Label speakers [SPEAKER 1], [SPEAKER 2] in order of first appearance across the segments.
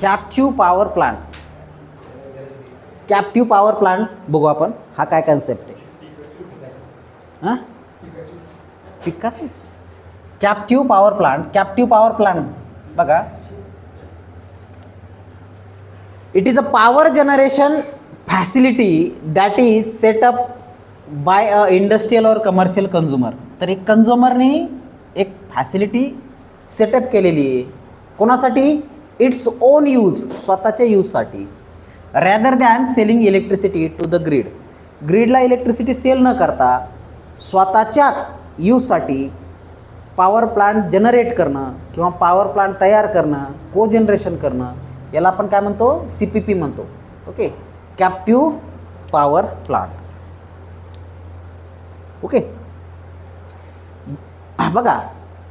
[SPEAKER 1] Captive power plant. Captive power plant बघू आपण, हा काय कन्सेप्ट आहे. हां पिकाची captive power plant. Captive power plant बघा, it is a power generation facility that is set up by a industrial और कमर्शियल कंझ्युमर. तर एक कंझ्युमरने एक फॅसिलिटी सेटअप केलेली आहे कोणासाठी, इट्स ओन यूज, स्वतःच्या यूजसाठी, rather than selling electricity to the grid. ग्रीडला इलेक्ट्रिसिटी सेल न करता स्वतःच्याच यूजसाठी पॉवर प्लांट जनरेट करणं किंवा पॉवर प्लांट तयार करणं, को जनरेशन करणं, याला आपण काय म्हणतो, CPP म्हणतो. Okay, captive power plant. Okay बघा,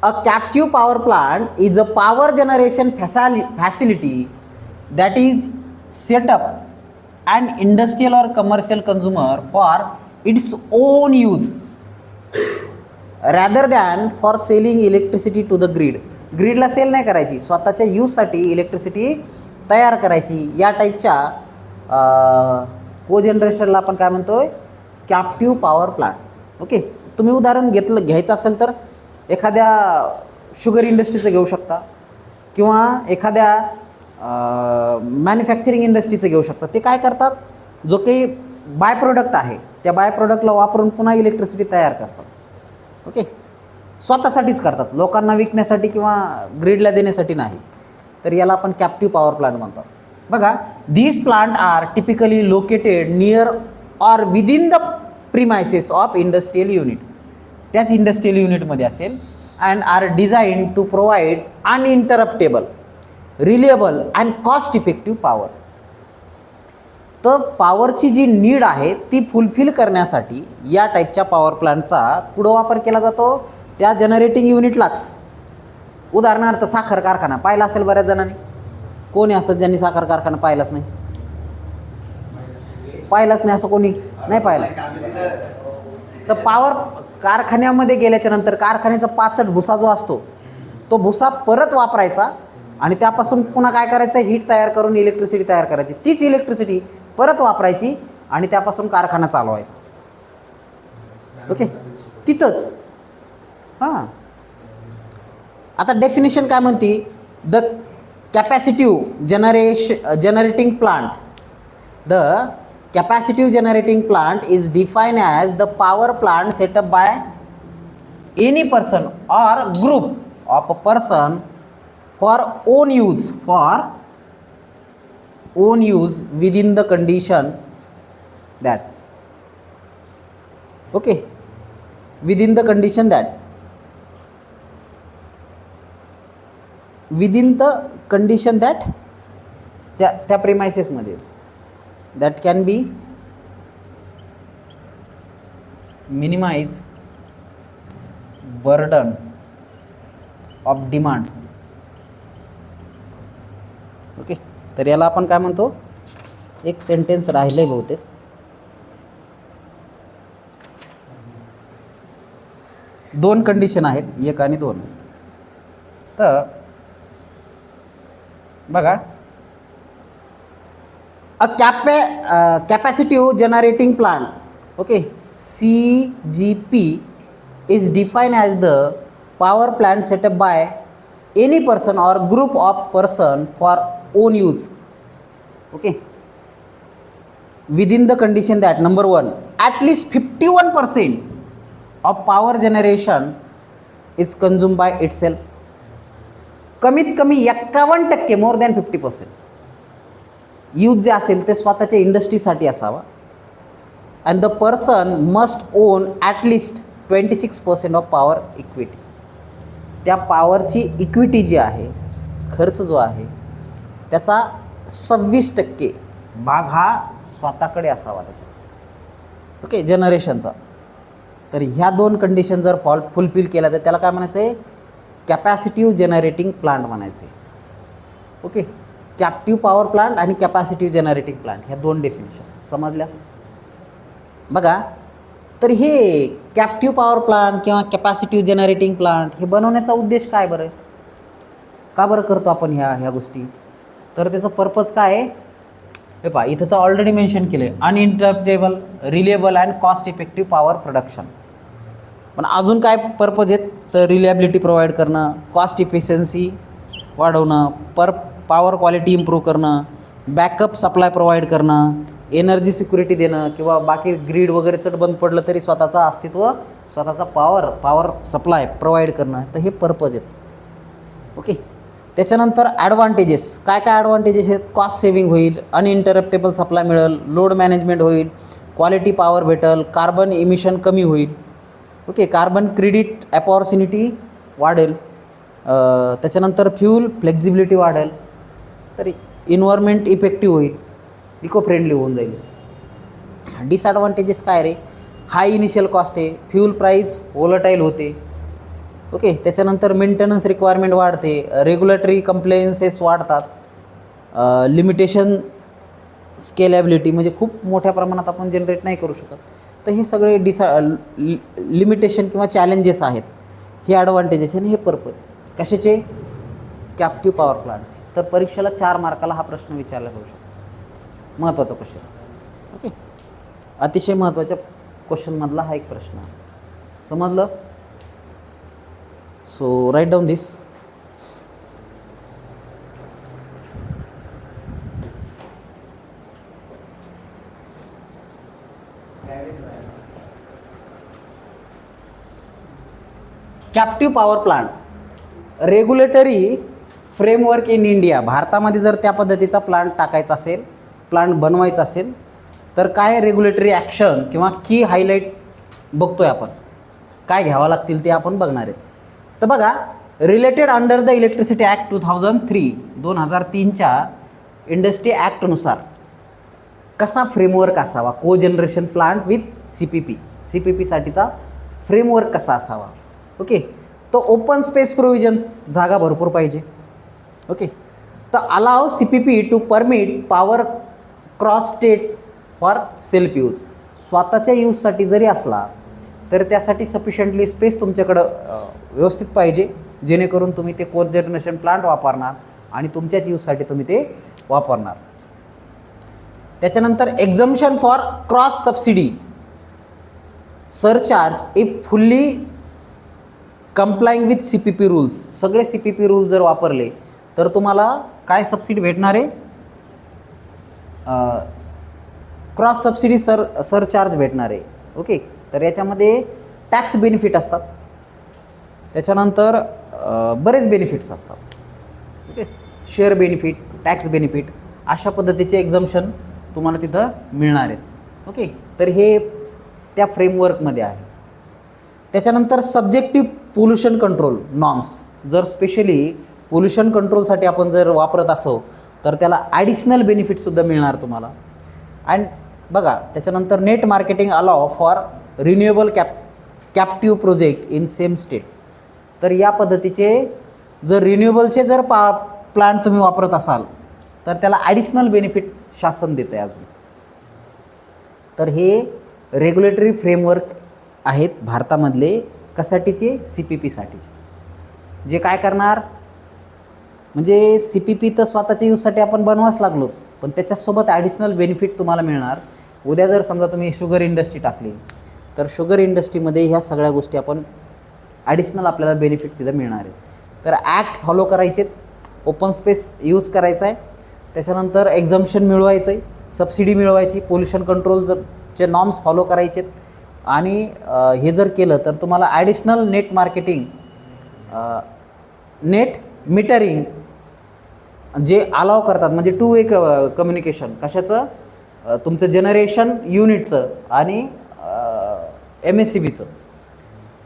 [SPEAKER 1] a captive power plant is a power generation facility that is set up and industrial और commercial consumer for its own use rather than for selling electricity to the grid. ग्रीडला sell नाही करायची, स्वतःच्या यूजसाठी electricity तयार करायची. या टाईपच्या को जनरेशनला आपण काय म्हणतो आहे, कॅप्टिव्ह पॉवर प्लांट. ओके, तुम्ही उदाहरण घ्यायचं असेल तर एखाद्या शुगर इंडस्ट्रीचं घेऊ शकता किंवा एखाद्या मॅन्युफॅक्चरिंग इंडस्ट्रीचं घेऊ शकता. ते काय करतात, जो काही बाय प्रोडक्ट आहे त्या बाय प्रोडक्टला वापरून पुन्हा इलेक्ट्रिसिटी तयार करतात. ओके, स्वतःसाठीच करतात, लोकांना विकण्यासाठी किंवा ग्रीडला देण्यासाठी नाही. तर याला आपण कॅप्टिव्ह पॉवर प्लांट म्हणतो. बघा, these plants are typically located near or within the premises of industrial unit. त्याच इंडस्ट्रियल युनिटमध्ये असेल. And are design to provide uninterruptible, reliable and cost effective power. तर पॉवरची जी नीड आहे ती फुलफिल करण्यासाठी या टाईपच्या पॉवर प्लांटचा कुठं वापर केला जातो, त्या जनरेटिंग युनिटलाच. उदाहरणार्थ साखर कारखाना पाहिला असेल बऱ्याच जणांनी. कोणी असं ज्यांनी साखर कारखाना पाहिलाच नाही, पाहिलाच नाही असं कोणी नाही पाहिलं. तर पॉवर कारखान्यामध्ये गेल्याच्या नंतर कारखान्याचा पाचट भुसा जो असतो तो भुसा परत वापरायचा आणि त्यापासून पुन्हा काय करायचं, हीट तयार करून इलेक्ट्रिसिटी तयार करायची. तीच इलेक्ट्रिसिटी परत वापरायची आणि त्यापासून कारखाना चालवायचा. ओके, तिथंच. हां, आता डेफिनेशन काय म्हणते, the capacitive generating plant. The capacitive generating plant is defined as the power plant set up by any person or group of a person for own use within the condition that, okay, within the condition that त्या premises मध्ये that can be minimize burden of demand. Okay, तर याला आपण काय म्हणतो, एक sentence राहिलं आहे बहुतेक. दोन कंडिशन आहेत, एक आणि दोन. तर बघा, a capacitive generating plant, okay, CGP is defined as the power plant set up by any person or group of person for own use, okay, within the condition that number 1, at least 51% of power generation is consumed by itself. कमीत कमी 51%, more than 50% use जे असेल ते स्वतःच्या इंडस्ट्रीसाठी असावा. And the person must on at least 26% of power equity. त्या पॉवरची equity जी आहे, खर्च जो आहे त्याचा 26% भाग हा स्वतःकडे असावा त्याच्या. ओके, जनरेशनचा. तर ह्या दोन कंडिशन जर फुलफिल केल्या तर त्याला काय म्हणायचं आहे, कॅपॅसिटिव्ह जनरेटिंग प्लांट म्हणायचं आहे. ओके, कॅप्टिव्ह पॉवर प्लांट आणि कॅपॅसिटिव्ह जनरेटिंग प्लांट ह्या दोन डेफिनेशन समजल्या. बघा, तर हे कॅप्टिव्ह पॉवर प्लांट किंवा कॅपॅसिटिव्ह जनरेटिंग प्लांट हे बनवण्याचा उद्देश काय बरं, का बरं करतो आपण ह्या गोष्टी? तर त्याचं पर्पज काय आहे हे पहा, इथं तर ऑलरेडी मेन्शन केलं आहे, uninterruptible, reliable and cost effective power production. पण अजून काय पर्पज आहेत, तर रिलायबिलिटी प्रोव्हाइड करणं, कॉस्ट इफिशियन्सी वाढवणं, पॉवर क्वालिटी इम्प्रूव्ह करणं, बॅकअप सप्लाय प्रोव्हाइड करणं, एनर्जी सिक्युरिटी देणं, किंवा बाकी ग्रीड वगैरे चट बंद पडलं तरी स्वतःचा अस्तित्व, स्वतःचा पॉवर सप्लाय प्रोव्हाइड करणं. तर हे पर्पज आहेत. ओके. त्याच्यानंतर ॲडव्हान्टेजेस, काय काय ॲडव्हान्टेजेस आहेत? कॉस्ट सेव्हिंग होईल, अनइंटरप्टेबल सप्लाय मिळेल, लोड मॅनेजमेंट होईल, क्वालिटी पॉवर भेटेल, कार्बन इमिशन कमी होईल. ओके. कार्बन क्रेडिट अपॉर्च्युनिटी वाढेल. त्याच्यानंतर फ्यूल फ्लेक्झिबिलिटी वाढेल. तर इन्व्हायरमेंट इफेक्टिव्ह होईल, इको फ्रेंडली होऊन जाईल. डिसॲडव्हान्टेजेस काय रे? हाय इनिशियल कॉस्ट आहे, फ्यूल प्राईस वोलटाईल होते. ओके. त्याच्यानंतर मेंटेनन्स रिक्वायरमेंट वाढते, रेग्युलेटरी कंप्लेन्सेस वाढतात, लिमिटेशन स्केलेबिलिटी, म्हणजे खूप मोठ्या प्रमाणात आपण जनरेट नाही करू शकत. तर हे सगळे लिमिटेशन किंवा चॅलेंजेस आहेत. हे ॲडव्हान्टेजेस आणि हे पर्पज कशाचे? कॅप्टिव्ह पॉवर प्लांटचे. तर परीक्षेला 4 मार्काला हा प्रश्न विचारला जाऊ शकतो. महत्त्वाचा क्वेश्चन. ओके. अतिशय महत्त्वाच्या क्वेश्चनमधला हा एक प्रश्न आहे. समजलं? So write down this. Captive power plant, regulatory framework in India. भारतामध्ये जर त्या पद्धतीचा प्लांट टाकायचा असेल, प्लांट बनवायचा असेल, तर काय रेग्युलेटरी ॲक्शन किंवा की हायलाईट बघतोय आपण, काय घ्यावं लागतील ते आपण बघणार आहेत. तर बघा, related under the electricity act 2003च्या इंडस्ट्री ॲक्टनुसार कसा फ्रेमवर्क असावा, cogeneration plant with CPP साठीचा फ्रेमवर्क कसा असावा. ओके. तो ओपन स्पेस प्रोव्हिजन, जागा भरपूर पाहिजे. ओके. तर allow CPP to permit power cross state for self use. स्वतःच्या यूजसाठी जरी असला तर त्यासाठी सफिशियंटली स्पेस तुमच्याकडं व्यवस्थित पाहिजे, जेणेकरून तुम्ही ते को जनरेशन प्लांट वापरणार आणि तुमच्याच यूजसाठी तुम्ही ते वापरणार. त्याच्यानंतर exemption for cross subsidy surcharge if fully complying with CPP rules. सगळे CPP रूल्स जर वापरले तर तुम्हाला काय सबसिडी भेटणार आहे? क्रॉस सबसिडी सरचार्ज भेटणार आहे. ओके. तर याच्यामध्ये टॅक्स बेनिफिट असतात, त्याच्यानंतर बरेच बेनिफिट्स असतात. Okay. Share benefit, tax benefit, अशा पद्धतीचे एक्झम्पशन तुम्हाला तिथं मिळणार आहेत. ओके. तर हे त्या फ्रेमवर्कमध्ये आहे. त्याच्यानंतर सब्जेक्टिव्ह पोल्युशन कंट्रोल नॉर्म्स. जर स्पेशली पोल्युशन कंट्रोलसाठी आपण जर वापरत असो तर त्याला ॲडिशनल बेनिफिटसुद्धा मिळणार तुम्हाला. अँड बघा, त्याच्यानंतर net marketing allow for renewable captive project in same state. तर या पद्धतीचे जर रिन्युएबलचे जर प्लांट तुम्ही वापरत असाल तर त्याला ॲडिशनल बेनिफिट शासन देतं आहे अजून. तर हे रेग्युलेटरी फ्रेमवर्क आहेत भारतामधले, कशासाठीचे? CPP साठीचे. जे काय करणार म्हणजे CPP तर स्वतःच्या यूजसाठी आपण बनवाच लागलो, पण त्याच्यासोबत ॲडिशनल बेनिफिट तुम्हाला मिळणार. उद्या जर समजा तुम्ही शुगर इंडस्ट्री टाकली तर शुगर इंडस्ट्रीमध्ये ह्या सगळ्या गोष्टी आपण ॲडिशनल आपल्याला बेनिफिट तिथं मिळणार आहेत. तर ॲक्ट फॉलो करायचे, ओपन स्पेस यूज करायचा आहे, त्याच्यानंतर एक्झम्पशन मिळवायचं आहे, सबसिडी मिळवायची, पोल्युशन कंट्रोलचे नॉर्म्स फॉलो करायचे. आणि हे जर केलं तर तुम्हाला additional net marketing, net metering जे अलाव करतात, म्हणजे 2 वे कम्युनिकेशन. कशाचं? तुमचं जनरेशन युनिटचं आणि MSCBचं,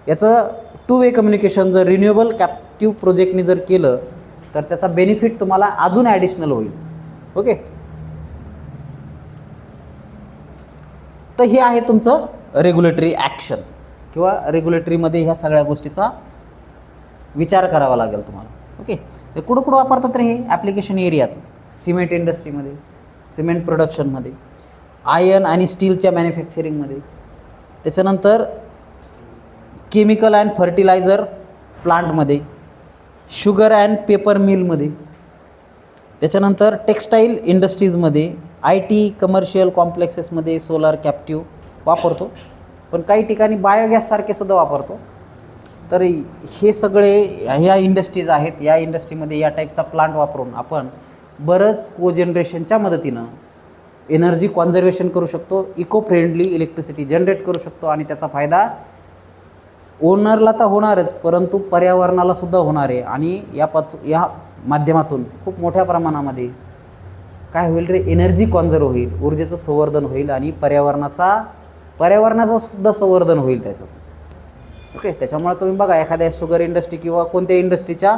[SPEAKER 1] याचं 2 वे कम्युनिकेशन जर रिन्युएबल कॅप्टिव्ह प्रोजेक्टने जर केलं तर त्याचा बेनिफिट तुम्हाला अजून ॲडिशनल होईल. ओके. तर हे आहे तुमचं रेग्युलेटरी ॲक्शन, किंवा रेग्युलेटरीमध्ये ह्या सगळ्या गोष्टीचा विचार करावा लागेल तुम्हाला. ओके. हे कुठं कुठं वापरतात रे हे ॲप्लिकेशन एरियाज? सिमेंट इंडस्ट्रीमध्ये, सिमेंट प्रोडक्शनमध्ये, आयर्न आणि स्टीलच्या मॅन्युफॅक्चरिंगमध्ये, त्याच्यानंतर केमिकल अँड फर्टिलायझर प्लांटमध्ये, शुगर अँड पेपर मिलमध्ये, त्याच्यानंतर टेक्स्टाईल इंडस्ट्रीजमध्ये, IT कमर्शियल कॉम्प्लेक्सेसमध्ये सोलार कॅप्टिव्ह वापरतो. पण काही ठिकाणी बायोगॅससारखे सुद्धा वापरतो. तर हे सगळे ह्या इंडस्ट्रीज आहेत. या इंडस्ट्रीमध्ये या टाईपचा प्लांट वापरून आपण बरंच कोजनरेशनच्या मदतीनं एनर्जी कॉन्झर्वेशन करू शकतो, इको फ्रेंडली इलेक्ट्रिसिटी जनरेट करू शकतो आणि त्याचा फायदा ओनरला तर होणारच, परंतु पर्यावरणाला सुद्धा होणार आहे. आणि या माध्यमातून खूप मोठ्या प्रमाणामध्ये काय होईल रे, एनर्जी कॉन्झर्व होईल, ऊर्जेचं संवर्धन होईल आणि पर्यावरणाचं सुद्धा संवर्धन होईल त्याच्यातून. ओके, त्याच्यामुळे तुम्ही बघा एखाद्या शुगर इंडस्ट्री किंवा कोणत्या इंडस्ट्रीच्या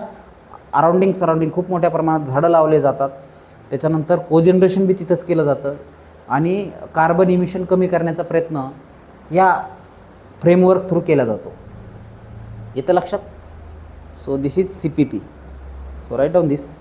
[SPEAKER 1] सराउंडिंग खूप मोठ्या प्रमाणात झाडं लावले जातात. त्याच्यानंतर कोजनरेशन बी तिथंच केलं जातं आणि कार्बन इमिशन कमी करण्याचा प्रयत्न या फ्रेमवर्क थ्रू केला जातो. येतं लक्षात? So this is CPP. So write down this.